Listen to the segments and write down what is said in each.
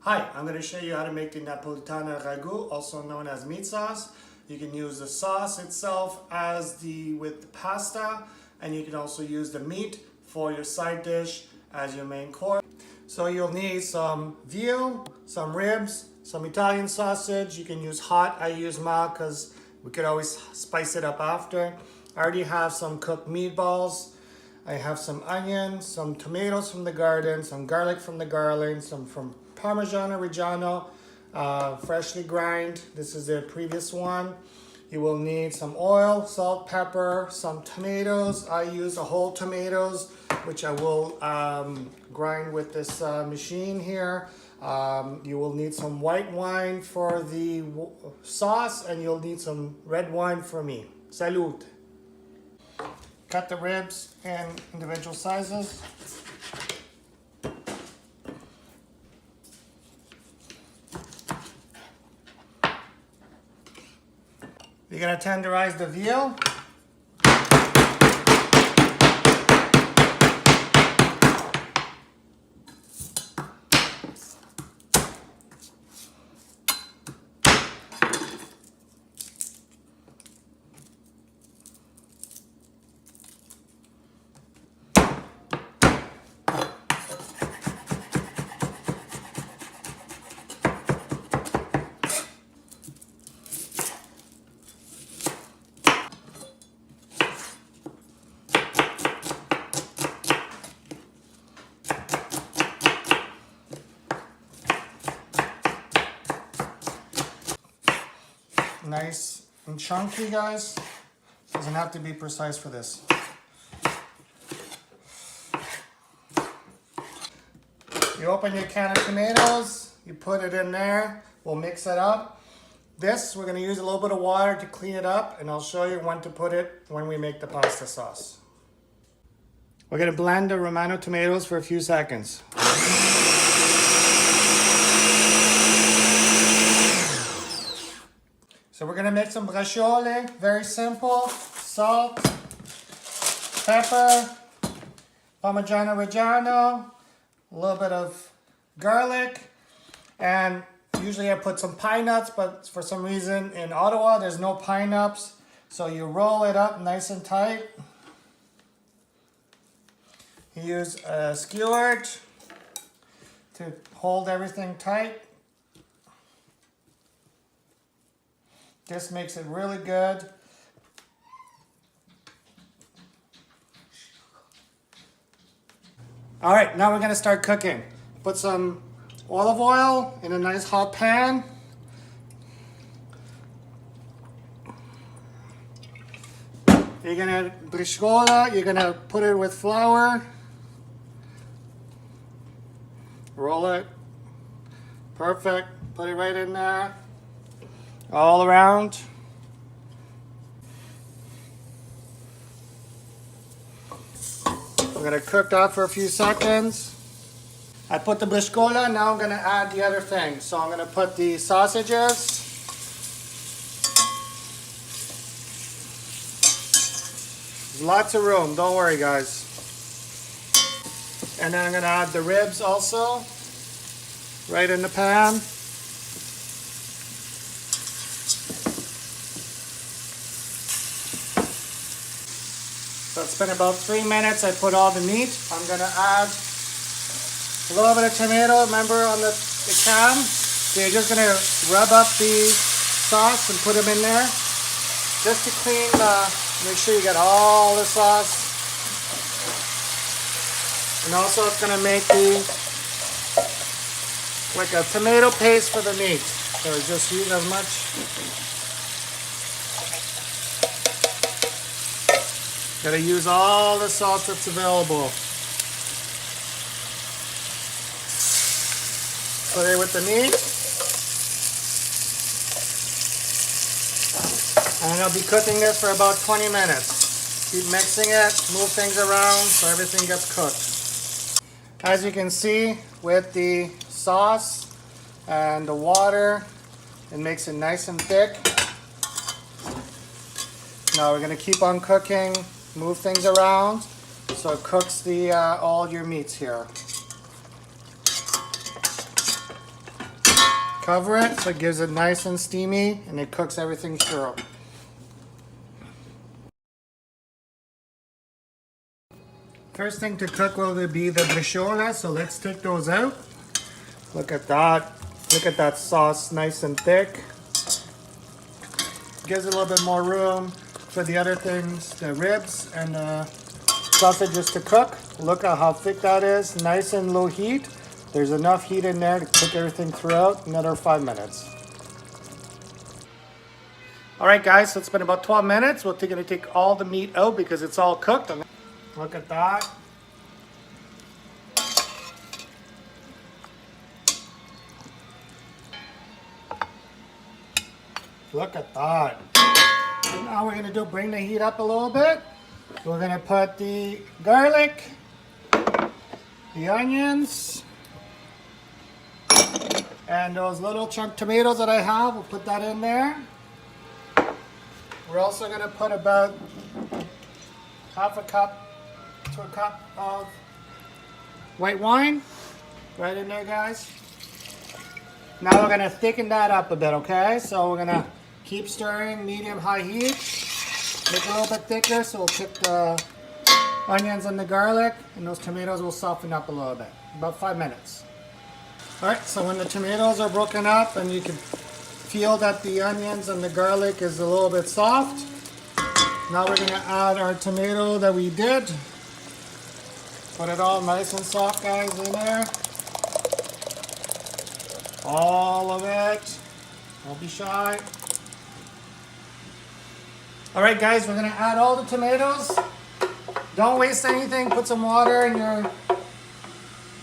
Hi, I'm going to show you how to make the Napolitana ragu, also known as meat sauce. You can use the sauce itself with the pasta, and you can also use the meat for your side dish as your main course. So you'll need some veal, some ribs, some Italian sausage. You can use hot. I use mild because we could always spice it up after. I already have some cooked meatballs. I have some onion, some tomatoes from the garden, some garlic from the garden, some from Parmigiano Reggiano, freshly grind. This is the previous one. You will need some oil, salt, pepper, some tomatoes. I use whole tomatoes, which I will grind with this machine here. You will need some white wine for the sauce, and you'll need some red wine for me. Salute. Cut the ribs in individual sizes. You're going to tenderize the veal. Nice and chunky, guys. Doesn't have to be precise for this. You open your can of tomatoes, you put it in there, we'll mix it up. This, we're going to use a little bit of water to clean it up, and I'll show you when to put it when we make the pasta sauce. We're going to blend the Romano tomatoes for a few seconds. So we're going to make some braciole, very simple. Salt, pepper, Parmigiano Reggiano, a little bit of garlic, and usually I put some pine nuts, but for some reason in Ottawa there's no pine nuts. So you roll it up nice and tight. You use a skewer to hold everything tight. This makes it really good. All right, now we're gonna start cooking. Put some olive oil in a nice hot pan. You're gonna briscola, you're gonna put it with flour. Roll it. Perfect. Put it right in there. All around. We're going to cook that for a few seconds. I put the briscola, now I'm going to add the other thing. So I'm going to put the sausages. There's lots of room, don't worry guys. And then I'm going to add the ribs also, right in the pan. So it's been about 3 minutes. I put all the meat. I'm going to add a little bit of tomato, remember, on the can. So you're just going to rub up the sauce and put them in there. Just to clean, make sure you get all the sauce. And also it's going to make like a tomato paste for the meat. So just use as much. Gotta use all the sauce that's available. Put it with the meat. And I'll be cooking this for about 20 minutes. Keep mixing it, move things around so everything gets cooked. As you can see, with the sauce and the water, it makes it nice and thick. Now we're gonna keep on cooking. Move things around so it cooks all your meats here. Cover it so it gives it nice and steamy and it cooks everything through. First thing to cook will be the brioche, so let's take those out. Look at that. Look at that sauce, nice and thick. Gives it a little bit more room for the other things, the ribs and the sausages to cook. Look at how thick that is, nice and low heat. There's enough heat in there to cook everything throughout, another 5 minutes. All right guys, so it's been about 12 minutes. We're going to take all the meat out because it's all cooked. Look at that. Look at that. So now we're going to bring the heat up a little bit. We're going to put the garlic, the onions, and those little chunk tomatoes that I have. We'll put that in there. We're also going to put about half a cup to a cup of white wine right in there, guys. Now we're going to thicken that up a bit, okay? So we're going to keep stirring, medium-high heat. Make it a little bit thicker, so we'll cook the onions and the garlic, and those tomatoes will soften up a little bit. About 5 minutes. All right, so when the tomatoes are broken up and you can feel that the onions and the garlic is a little bit soft, now we're going to add our tomato that we did. Put it all nice and soft, guys, in there. All of it. Don't be shy. All right, guys, we're going to add all the tomatoes. Don't waste anything. Put some water in your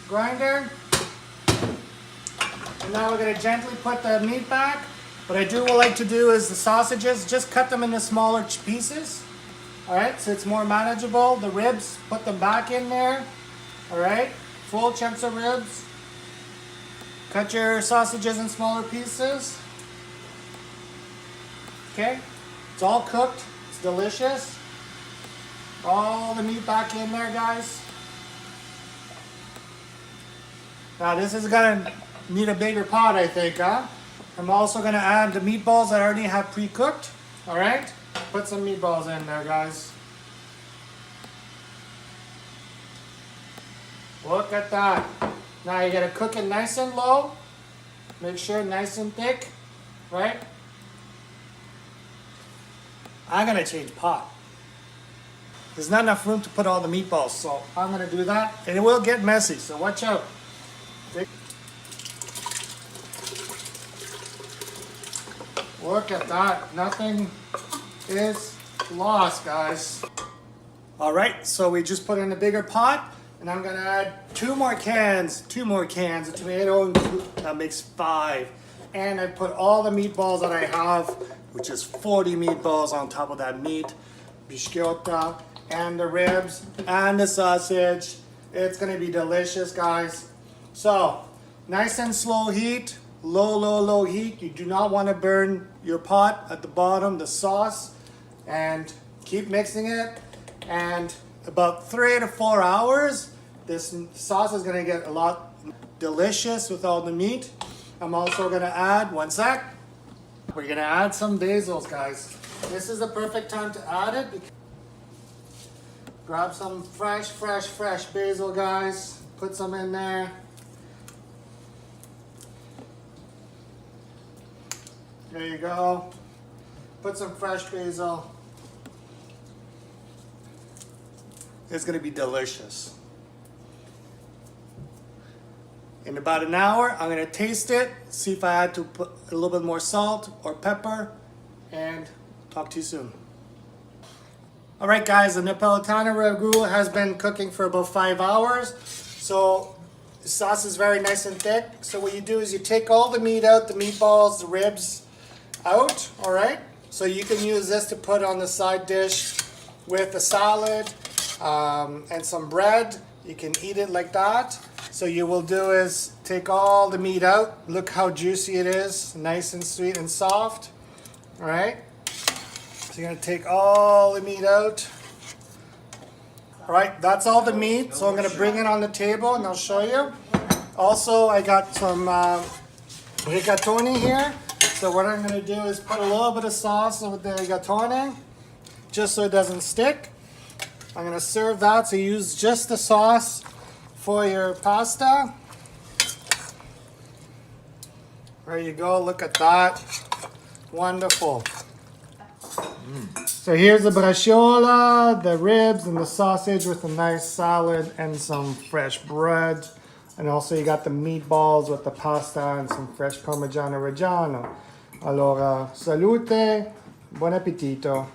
grinder. And now we're going to gently put the meat back. What I do like to do is the sausages, just cut them into smaller pieces. All right, so it's more manageable. The ribs, put them back in there. All right, full chunks of ribs. Cut your sausages in smaller pieces. Okay, it's all cooked. It's delicious. All the meat back in there, guys. Now this is gonna need a bigger pot, I think, huh? I'm also gonna add the meatballs that I already have pre-cooked. All right, put some meatballs in there, guys. Look at that. Now you gotta cook it nice and low. Make sure nice and thick, right? I'm gonna change pot. There's not enough room to put all the meatballs, so I'm gonna do that. And it will get messy, so watch out. Look at that. Nothing is lost, guys. All right, so we just put in a bigger pot. And I'm gonna add two more cans of tomato, and that makes 5. And I put all the meatballs that I have, which is 40 meatballs on top of that meat, biscotta, and the ribs, and the sausage. It's gonna be delicious, guys. So, nice and slow heat, low heat. You do not wanna burn your pot at the bottom, the sauce, and keep mixing it. And about 3 to 4 hours, this sauce is gonna get a lot delicious with all the meat. I'm also gonna add, one sec, we're gonna add some basils, guys. This is the perfect time to add it. Grab some fresh basil, guys. Put some in there. There you go. Put some fresh basil. It's gonna be delicious. In about an hour, I'm gonna taste it, see if I had to put a little bit more salt or pepper, and talk to you soon. All right, guys, the Napolitana ragu has been cooking for about 5 hours. So the sauce is very nice and thick. So what you do is you take all the meat out, the meatballs, the ribs out, all right? So you can use this to put on the side dish with a salad, and some bread. You can eat it like that. So you will do is take all the meat out. Look how juicy it is, nice and sweet and soft. All right. So you're gonna take all the meat out. All right, that's all the meat. So I'm gonna bring it on the table and I'll show you. Also, I got some rigatoni here. So what I'm going to do is put a little bit of sauce with the rigatoni, just so it doesn't stick. I'm going to serve that, so use just the sauce for your pasta. There you go, look at that. Wonderful. So here's the braciola, the ribs, and the sausage with a nice salad and some fresh bread. And also you got the meatballs with the pasta and some fresh Parmigiano Reggiano. Allora, salute, buon appetito.